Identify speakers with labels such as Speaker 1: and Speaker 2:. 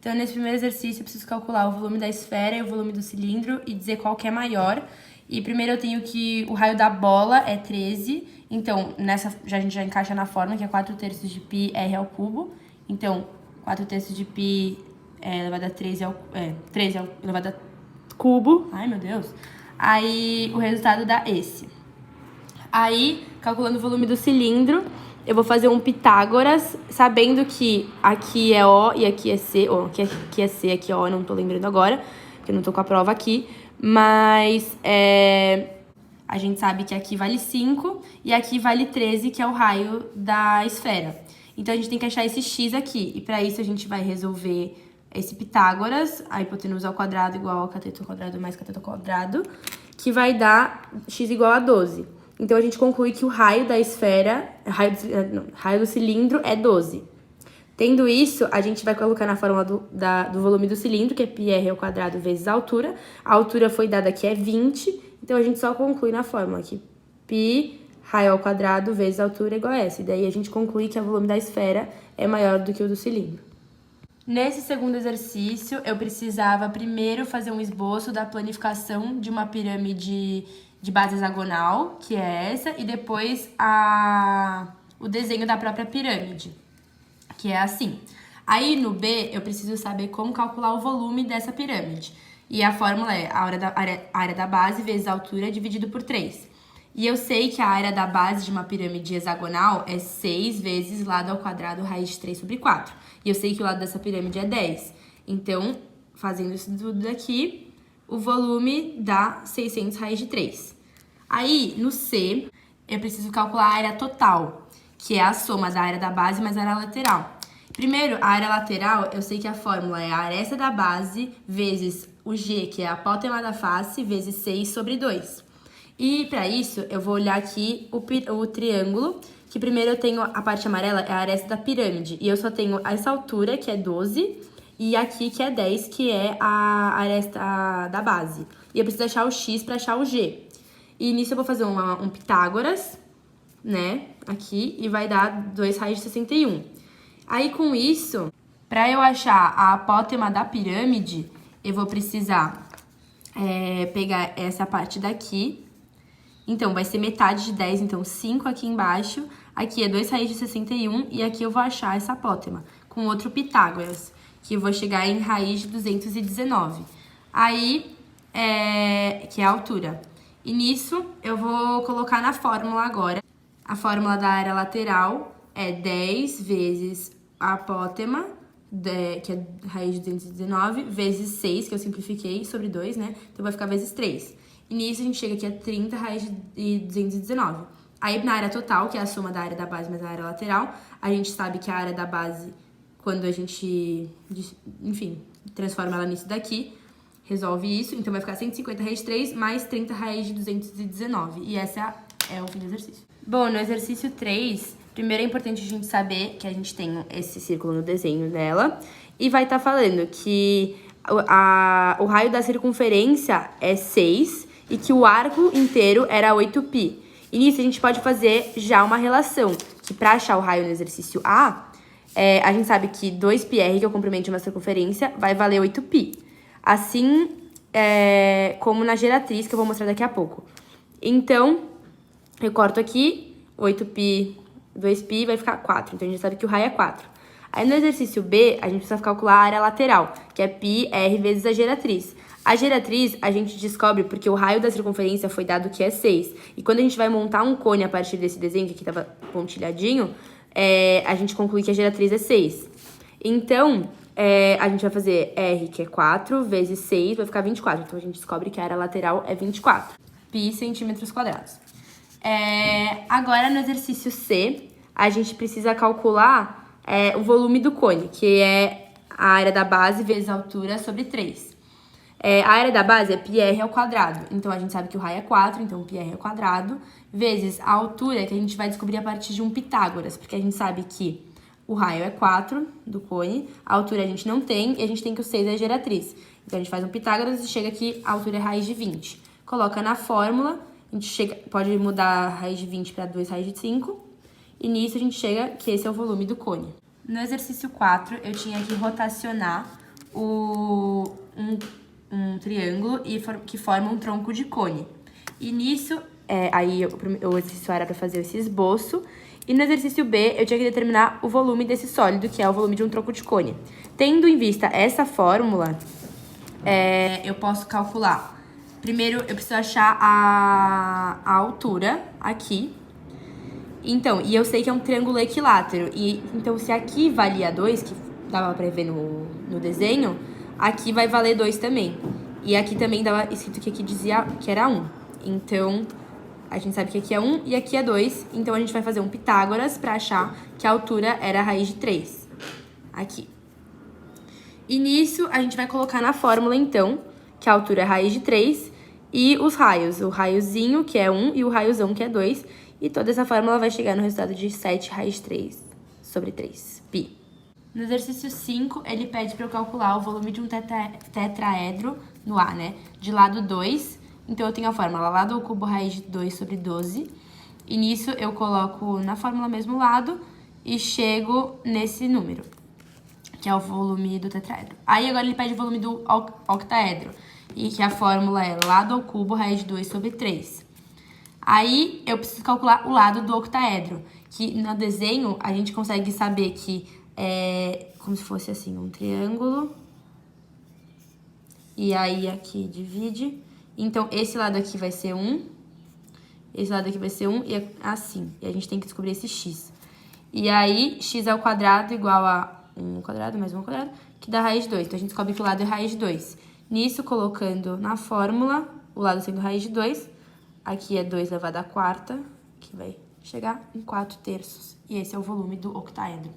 Speaker 1: Então, nesse primeiro exercício, eu preciso calcular o volume da esfera e o volume do cilindro e dizer qual que é maior. E primeiro eu tenho que o raio da bola é 13, então a gente já encaixa na fórmula, que é 4/3 de π r ao cubo. Então, 4/3 de π elevado a 13 elevado a cubo. Ai, meu Deus. Aí, o resultado dá esse. Aí, calculando o volume do cilindro, eu vou fazer um Pitágoras, sabendo que aqui é O e aqui é C, ou aqui é C, aqui é O, não tô lembrando agora, porque eu não tô com a prova aqui, mas a gente sabe que aqui vale 5 e aqui vale 13, que é o raio da esfera. Então, a gente tem que achar esse x aqui, e para isso a gente vai resolver esse Pitágoras, a hipotenusa ao quadrado igual a cateto ao quadrado mais cateto ao quadrado, que vai dar x igual a 12. Então, a gente conclui que o raio da esfera, raio do cilindro é 12. Tendo isso, a gente vai colocar na fórmula do volume do cilindro, que é πr ao quadrado vezes a altura. A altura foi dada aqui, é 20. Então, a gente só conclui na fórmula que π raio ao quadrado vezes a altura é igual a essa. E daí, a gente conclui que o volume da esfera é maior do que o do cilindro. Nesse segundo exercício, eu precisava primeiro fazer um esboço da planificação de uma pirâmide de base hexagonal, que é essa, e depois o desenho da própria pirâmide, que é assim. Aí, no B, eu preciso saber como calcular o volume dessa pirâmide. E a fórmula é a área da base vezes a altura dividido por 3. E eu sei que a área da base de uma pirâmide hexagonal é 6 vezes lado ao quadrado raiz de 3 sobre 4. E eu sei que o lado dessa pirâmide é 10. Então, fazendo isso tudo daqui, o volume dá 600 raiz de 3. Aí, no C, eu preciso calcular a área total, que é a soma da área da base mais a área lateral. Primeiro, a área lateral, eu sei que a fórmula é a aresta da base vezes o G, que é a apótema da face, vezes 6 sobre 2. E, para isso, eu vou olhar aqui o triângulo, que primeiro eu tenho a parte amarela, é a aresta da pirâmide. E eu só tenho essa altura, que é 12, e aqui, que é 10, que é a aresta da base. E eu preciso achar o X para achar o G. E nisso eu vou fazer um Pitágoras, né, aqui, e vai dar 2 raiz de 61. Aí, com isso, para eu achar a apótema da pirâmide, eu vou precisar pegar essa parte daqui. Então, vai ser metade de 10, então 5 aqui embaixo. Aqui é 2 raiz de 61 e aqui eu vou achar essa apótema com outro Pitágoras, que eu vou chegar em raiz de 219. Aí, que é a altura. E nisso, eu vou colocar na fórmula agora. A fórmula da área lateral é 10 vezes a apótema, que é raiz de 219, vezes 6, que eu simplifiquei, sobre 2, né? Então, vai ficar vezes 3. E nisso, a gente chega aqui a 30 raiz de 219. Aí, na área total, que é a soma da área da base mais a área lateral, a gente sabe que a área da base, quando a gente, enfim, transforma ela nisso daqui, resolve isso. Então, vai ficar 150 raiz de 3 mais 30 raiz de 219. E essa é o fim do exercício. Bom, no exercício 3, primeiro é importante a gente saber que a gente tem esse círculo no desenho dela. E vai estar falando que o raio da circunferência é 6 e que o arco inteiro era 8π. E nisso a gente pode fazer já uma relação, que para achar o raio no exercício A, a gente sabe que 2πr, que é o comprimento de uma circunferência, vai valer 8π. Assim como na geratriz, que eu vou mostrar daqui a pouco. Então, eu corto aqui, 8π, 2π, vai ficar 4. Então, a gente sabe que o raio é 4. Aí, no exercício B, a gente precisa calcular a área lateral, que é πr vezes a geratriz. A geratriz, a gente descobre porque o raio da circunferência foi dado que é 6. E quando a gente vai montar um cone a partir desse desenho, que aqui estava pontilhadinho, a gente conclui que a geratriz é 6. Então, a gente vai fazer R, que é 4, vezes 6, vai ficar 24. Então, a gente descobre que a área lateral é 24 π centímetros quadrados. Agora, no exercício C, a gente precisa calcular o volume do cone, que é a área da base vezes a altura sobre 3. A área da base é πr ao quadrado, então a gente sabe que o raio é 4, então πr ao quadrado, vezes a altura, que a gente vai descobrir a partir de um Pitágoras, porque a gente sabe que o raio é 4 do cone, a altura a gente não tem, e a gente tem que o 6 é a geratriz. Então, a gente faz um Pitágoras e chega aqui, a altura é raiz de 20. Coloca na fórmula, a gente pode mudar a raiz de 20 para 2 raiz de 5, e nisso a gente chega que esse é o volume do cone. No exercício 4, eu tinha que rotacionar um triângulo que forma um tronco de cone. E nisso, aí o exercício A era pra fazer esse esboço. E no exercício B, eu tinha que determinar o volume desse sólido, que é o volume de um tronco de cone. Tendo em vista essa fórmula, eu posso calcular. Primeiro, eu preciso achar a altura aqui. Então, e eu sei que é um triângulo equilátero. Então, se aqui valia 2, que dava pra ver no desenho, aqui vai valer 2 também. E aqui também dava escrito que aqui dizia que era 1. Então, a gente sabe que aqui é 1 e aqui é 2. Então, a gente vai fazer um Pitágoras pra achar que a altura era a raiz de 3. Aqui. E nisso, a gente vai colocar na fórmula, então, que a altura é a raiz de 3 e os raios. O raiozinho, que é 1, e o raiozão, que é 2. E toda essa fórmula vai chegar no resultado de 7 raiz de 3 sobre 3, π. No exercício 5, ele pede para eu calcular o volume de um tetraedro no A, né? De lado 2. Então, eu tenho a fórmula lado ao cubo raiz de 2 sobre 12. E nisso, eu coloco na fórmula mesmo lado e chego nesse número, que é o volume do tetraedro. Aí, agora, ele pede o volume do octaedro, e que a fórmula é lado ao cubo raiz de 2 sobre 3. Aí, eu preciso calcular o lado do octaedro, que no desenho a gente consegue saber que é como se fosse assim, um triângulo. E aí, aqui divide. Então, esse lado aqui vai ser 1, esse lado aqui vai ser 1 e assim. E a gente tem que descobrir esse x. E aí, x ao quadrado igual a 1 ao quadrado mais 1 ao quadrado, que dá raiz de 2. Então, a gente descobre que o lado é raiz de 2. Nisso, colocando na fórmula, o lado sendo raiz de 2, aqui é 2 elevado à quarta, que vai chegar em 4 terços. E esse é o volume do octaedro.